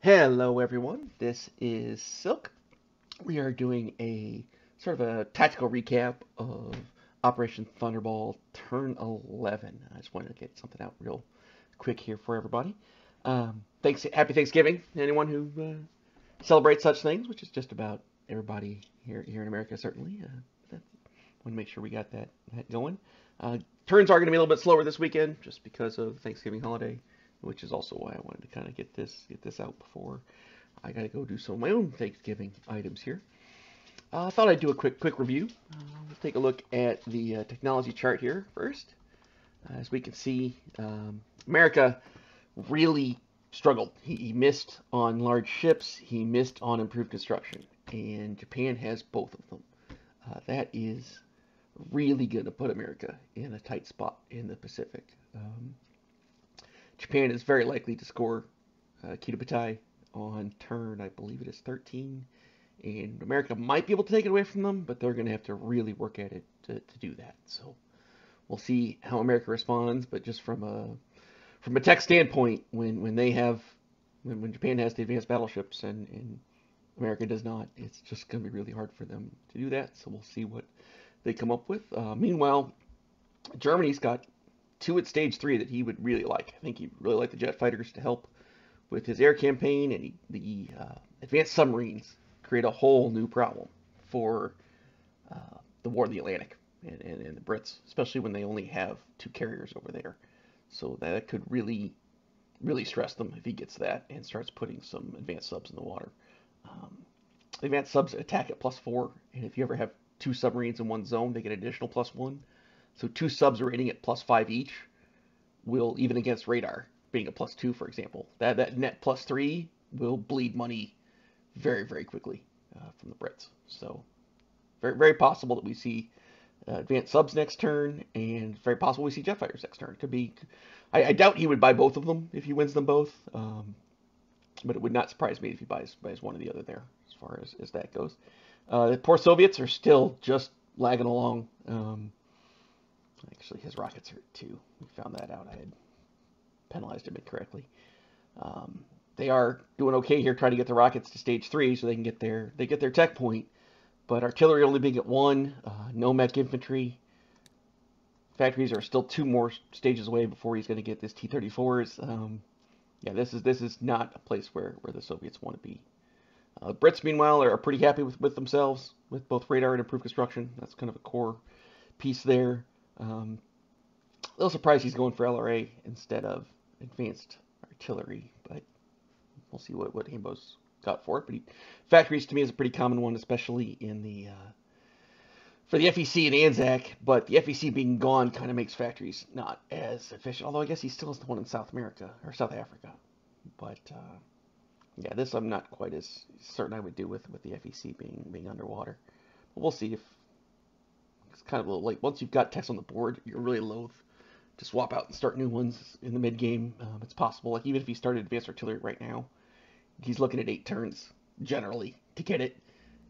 Hello everyone, this is Silk. We are doing a sort of a tactical recap of Operation Thunderball Turn 11. I just wanted to get something out real quick here for everybody. Happy Thanksgiving to anyone who celebrates such things, which is just about everybody here in America, certainly. Want to make sure we got that going. Turns are going to be a little bit slower this weekend, just because of the Thanksgiving holiday, which is also why I wanted to kind of get this out before I got to go do some of my own Thanksgiving items here. I thought I'd do a quick review. Let's take a look at the technology chart here first. As we can see, America really struggled. He missed on large ships. He missed on improved construction, and Japan has both of them. That is really going to put America in a tight spot in the Pacific. Japan is very likely to score Kitabatai on turn, I believe it is 13, and America might be able to take it away from them, but they're going to have to really work at it to do that. So we'll see how America responds, but just from a tech standpoint, when Japan has the advanced battleships and America does not, it's just going to be really hard for them to do that. So we'll see what they come up with. Meanwhile, Germany's got two at stage 3 that he would really like. I think he'd really like the jet fighters to help with his air campaign, and the advanced submarines create a whole new problem for the War of the Atlantic and the Brits, especially when they only have 2 carriers over there. So that could really stress them if he gets that and starts putting some advanced subs in the water. Advanced subs attack at +4, and if you ever have 2 submarines in one zone, they get an additional +1. So 2 subs rating at +5 each will, even against radar, being a +2, for example, that net +3 will bleed money very quickly from the Brits. So very possible that we see advanced subs next turn, and very possible we see jet fighters next turn. Could be. I doubt he would buy both of them if he wins them both, but it would not surprise me if he buys one or the other there, as far as that goes. The poor Soviets are still just lagging along. Actually, his rockets are too. We found that out. I had penalized him incorrectly. They are doing okay here, trying to get the rockets to stage 3 so they can get their tech point. But artillery only being at 1, no mech infantry. Factories are still 2 more stages away before he's going to get this T-34s. Yeah, this is not a place where the Soviets want to be. Brits, meanwhile, are pretty happy with themselves, with both radar and improved construction. That's kind of a core piece there. A little surprised he's going for LRA instead of advanced artillery, but we'll see what Hambo's got for it. But factories to me is a pretty common one, especially in the for the FEC and Anzac. But the FEC being gone kind of makes factories not as efficient. Although I guess he still has the one in South America or South Africa. But yeah, this I'm not quite as certain I would do with the FEC being underwater. But we'll see if it's kind of a little late. Once you've got techs on the board, you're really loath to swap out and start new ones in the mid game. It's possible. Like even if he started advanced artillery right now, he's looking at 8 turns generally to get it,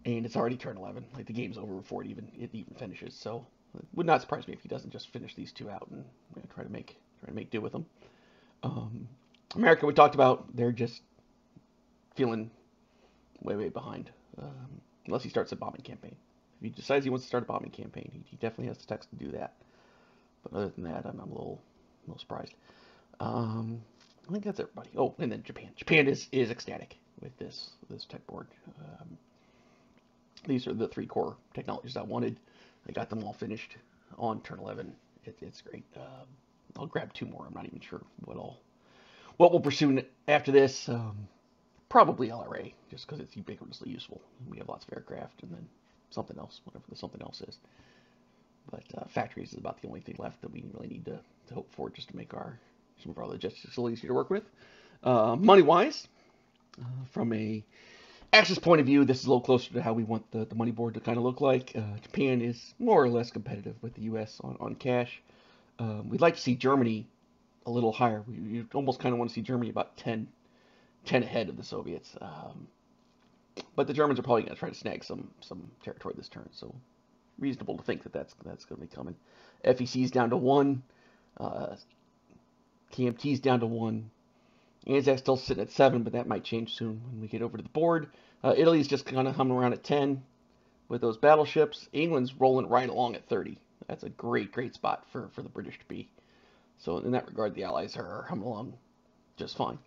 and it's already turn 11. Like the game's over before it even finishes. So it would not surprise me if he doesn't just finish these 2 out and try to make do with them. America, we talked about, they're just feeling way behind, unless he starts a bombing campaign. If he decides he wants to start a bombing campaign, he definitely has the techs to do that. But other than that, I'm a little surprised. I think that's everybody. Oh, and then Japan. Japan is ecstatic with this tech board. These are the 3 core technologies I wanted. I got them all finished on turn 11. It's great. I'll grab 2 more. I'm not even sure what we'll pursue after this. Probably LRA, just because it's ubiquitously useful. We have lots of aircraft, and then something else, whatever the something else is. But factories is about the only thing left that we really need to hope for, just to make some of our logistics a little easier to work with. Money-wise, from a Axis point of view, this is a little closer to how we want the money board to kind of look like. Japan is more or less competitive with the U.S. on cash. We'd like to see Germany a little higher. We almost kind of want to see Germany about 10 ahead of the Soviets. But the Germans are probably going to try to snag some territory this turn, so reasonable to think that's going to be coming. FEC's down to 1. TMT's down to 1. Anzac's still sitting at 7, but that might change soon when we get over to the board. Italy's just kind of humming around at 10 with those battleships. England's rolling right along at 30. That's a great, great spot for the British to be. So in that regard, the Allies are humming along just fine.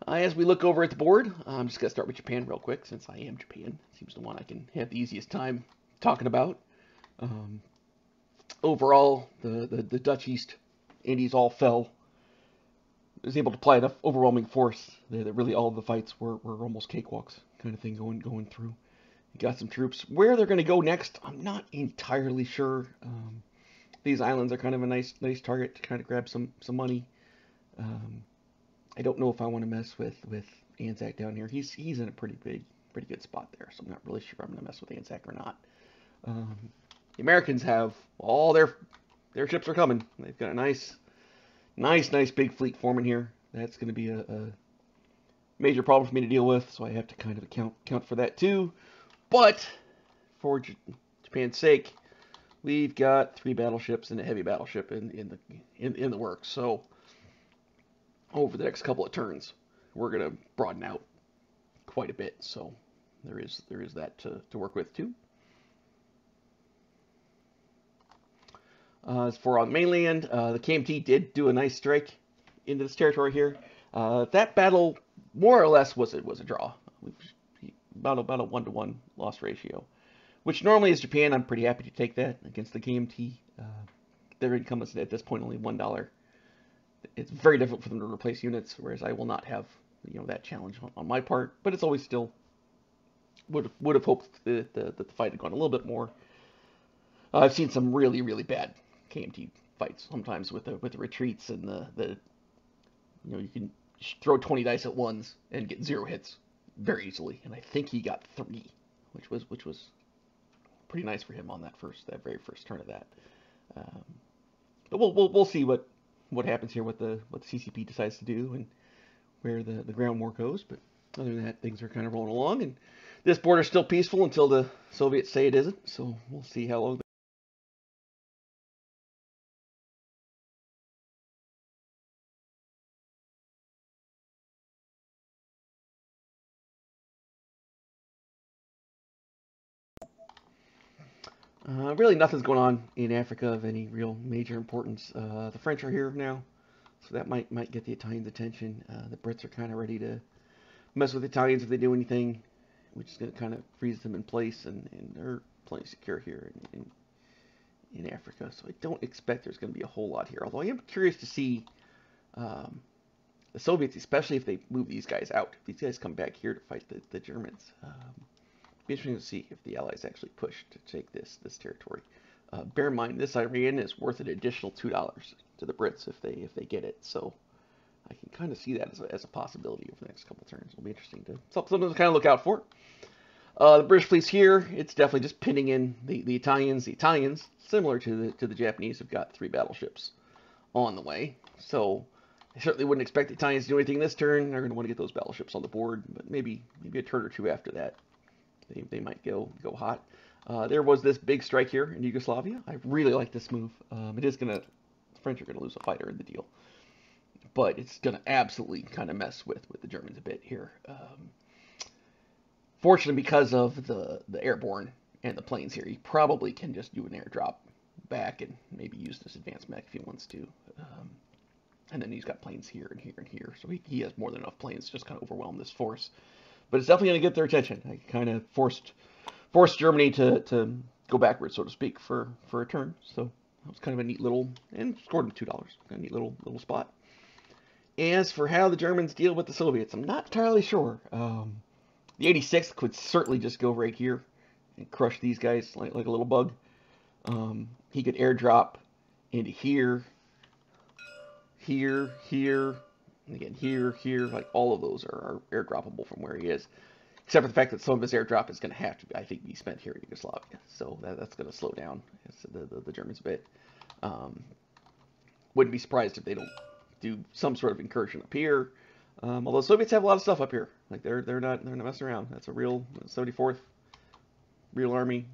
As we look over at the board, I'm just going to start with Japan real quick, since I am Japan. Seems the one I can have the easiest time talking about. Overall, the Dutch East Indies all fell. Was able to apply enough overwhelming force that really all of the fights were almost cakewalks kind of thing going through. You got some troops. Where they're going to go next, I'm not entirely sure. These islands are kind of a nice target to kind of grab some money. I don't know if I want to mess with Anzac down here. He's in a pretty good spot there, so I'm not really sure I'm going to mess with Anzac or not. The Americans have all their ships are coming. They've got a nice big fleet forming here. That's going to be a major problem for me to deal with, so I have to kind of account for that too. But for Japan's sake, we've got 3 battleships and a heavy battleship in the works. So over the next couple of turns, we're going to broaden out quite a bit. So there is that to work with too. As for on the mainland, the KMT did do a nice strike into this territory here. That battle more or less was a draw. About a 1-to-1 loss ratio, which normally as Japan, I'm pretty happy to take that against the KMT. Their income is at this point only $1. It's very difficult for them to replace units, whereas I will not have that challenge on my part. But it's always still would have hoped that the fight had gone a little bit more. I've seen some really bad KMT fights sometimes with the retreats and the you can throw 20 dice at once and get 0 hits very easily, and I think he got 3, which was pretty nice for him on that very first turn of that. But we'll see what happens here, what the CCP decides to do, and where the ground war goes. But other than that, things are kind of rolling along, and this border's still peaceful until the Soviets say it isn't. So we'll see how long. Really nothing's going on in Africa of any real major importance. The French are here now, so that might get the Italians' attention. The Brits are kind of ready to mess with the Italians if they do anything, which is going to kind of freeze them in place, and they're plenty secure here in Africa. So I don't expect there's going to be a whole lot here, although I am curious to see the Soviets, especially if they move these guys out. If these guys come back here to fight the Germans. Be interesting to see if the Allies actually push to take this territory. Bear in mind, this Iran is worth an additional $2 to the Brits if they get it. So I can kind of see that as a possibility over the next couple turns. It'll be interesting something to kind of look out for. The British fleet's here. It's definitely just pinning in the Italians. The Italians, similar to the Japanese, have got 3 battleships on the way. So I certainly wouldn't expect the Italians to do anything this turn. They're going to want to get those battleships on the board, but maybe a turn or 2 after that. They might go hot. There was this big strike here in Yugoslavia. I really like this move. The French are going to lose a fighter in the deal, but it's going to absolutely kind of mess with the Germans a bit here. Fortunately, because of the airborne and the planes here, he probably can just do an airdrop back and maybe use this advanced mech if he wants to. And then he's got planes here and here and here, so he has more than enough planes to just kind of overwhelm this force. But it's definitely going to get their attention. I kind of forced Germany to go backwards, so to speak, for a turn. So that was kind of a neat little, and scored him $2. A neat little spot. As for how the Germans deal with the Soviets, I'm not entirely sure. The 86th could certainly just go right here and crush these guys like a little bug. He could airdrop into here, and again, here, like all of those are airdroppable from where he is. Except for the fact that some of his airdrop is going to have to, I think, be spent here in Yugoslavia. So that's going to slow down the Germans a bit. Wouldn't be surprised if they don't do some sort of incursion up here. Although Soviets have a lot of stuff up here. Like they're not messing around. That's a real 74th real army.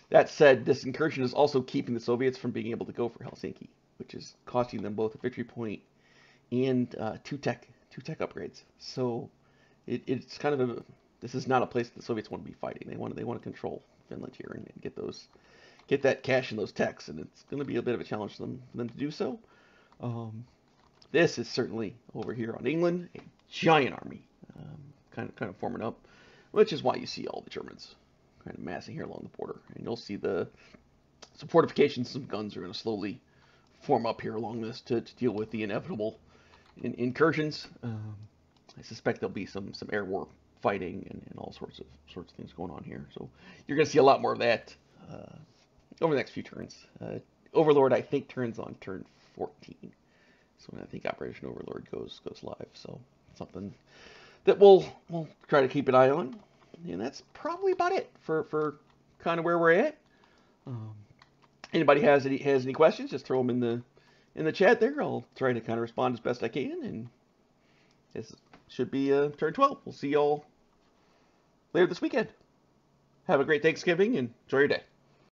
That said, this incursion is also keeping the Soviets from being able to go for Helsinki, which is costing them both a victory point and two tech upgrades. So it's kind of this is not a place that the Soviets want to be fighting. They want to control Finland here and get that cash and those techs, and it's going to be a bit of a challenge for them to do so. Um, this is certainly over here on England, a giant army, kind of forming up, which is why you see all the Germans kind of massing here along the border, and you'll see some fortifications, some guns are going to slowly form up here along this to deal with the inevitable incursions. I suspect there'll be some air war fighting and all sorts of things going on here. So you're going to see a lot more of that over the next few turns. Overlord, I think, turns on turn 14. So I think Operation Overlord goes live. So something that we'll try to keep an eye on. And that's probably about it for kind of where we're at. Anybody has any questions, just throw them in the chat there. I'll try to kind of respond as best I can. And this should be turn 12. We'll see y'all later this weekend. Have a great Thanksgiving and enjoy your day.